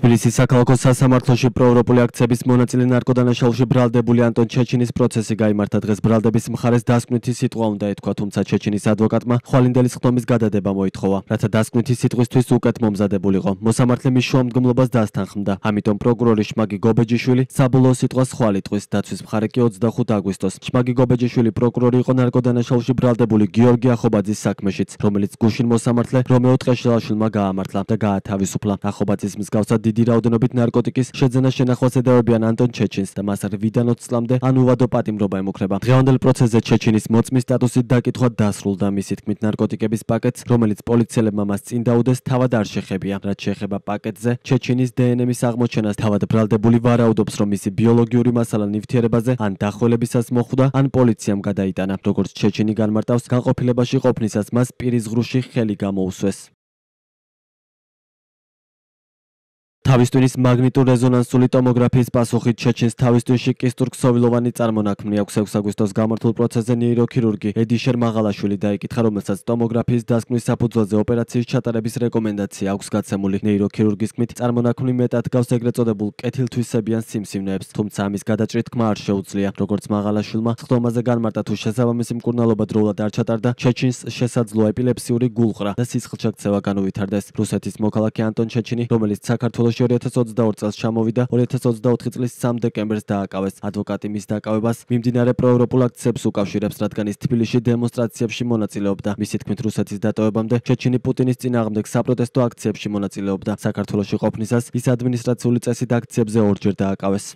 თბილისის საქალაქო სასამართლოში პროევროპული აქციების მონაწილე ნარკოდანაშაულში ბრალდებული ანტონ ჩეჩინის პროცესი გაიმართა დღეს. ბრალდების მხარეს დასკვნითი სიტყვა უნდა ეთქვა, თუმცა ჩეჩინის ადვოკატმა ხვალინდელის ხდომის გადადება მოითხოვა, რათა დასკვნითი სიტყვისთვის უკეთ მომზადებულიყო. მოსამართლე მის შუამდგომლობას დასთანხმდა. ამიტომ პროკურორი შმაგი გობეჯიშვილი საბოლოო სიტყვას ხვალ იტყვის. დაცვის მხარე კი 25 აგვისტოს. შმაგი გობეჯიშვილი პროკურორი იყო ნარკოდანაშაულში ბრალდებული გიორგი ახობაძის საქმეშიც, რომელიც გუშინ მოსამართლე რომეო ტყეშელაშვილმა გაამართლა და გაათავისუფლა. ახობაძის მსგავსად დიდი რაოდენობით ნარკოტიკის შეძენას შენახვას ედავებიან ანტონ ჩეჩინს და მას 8-დან 20 წლამდე ანუვადო პატიმრობა ემუქრება. დღევანდელ პროცესზე ჩეჩინის მოწმის სტატუსით დაკითხვა დასრულდა. მისი თქმით, ნარკოტიკების პაკეტს, რომელიც პოლიციელებმა მას წინ დაუდეს, თავად არ შეხებია. რაც შეეხება პაკეტზე, ჩეჩინის დნმ-ის აღმოჩენას თავად ბრალდებული ვარაუდობს, რომ მისი ბიოლოგიური მასალა ნივთიერებაზე ან დახველებისას მოხვდა, ან პოლიციამ გადაიტანა. როგორც ჩეჩინი განმარტავს, განყოფილებაში ყოფნისას მას პირის ღრუში ხელი გამოუსვეს. თავისტვინის მაგნიტურ-რეზონანსული ტომოგრაფიის პასუხით ჩეჩინს თავისტვინში კისტურ-ქსოვილოვანი წარმონაქმნი აქვს. 6 აგვისტოს გამართულ პროცესზე ნეიროქირურგი ედიშერ მაღალაშვილი დაიკითხა, რომელსაც ტომოგრაფიის დასკვნის საფუძველზე ოპერაციის ჩატარების რეკომენდაცია აქვს გაცემული. ნეიროქირურგის თქმით, წარმონაქმნი მეტად გავს ეგრეთ წოდებულ კეთილთვისებიან სიმსივნეებს, თუმცა ამის გადაჭრით თქმა არ შეუძლია. როგორც მაღალაშვილმა ხდომაზე განმარტა, თუ შესაბამისი მკურნალობა დროულად არ ჩატარდა, ჩეჩინს შესაძლოა ეპილეფსიური გულყრა და სისხლჩაქცევა განუვითარდეს. რუსეთის მოქალაქე ანტონ ჩეჩინი, რომელიც საქართველოში 2022 წელს ჩამოვიდა, 2024 წლის 3 დეკემბერს დააკავეს. ადვოკატი მის დაკავებას მიმდინარე პროევროპულ აქციებს უკავშირებს, რადგან ის თბილისში დემონსტრაციებში მონაწილეობდა. მისი თქმით, რუსეთის დატოვებამდე ჩეჩინი პუტინის წინააღმდეგ საპროტესტო აქციებში მონაწილეობდა. საქართველოში ყოფნისას ის ადმინისტრაციული წესით აქციებზე ორჯერ დააკავეს.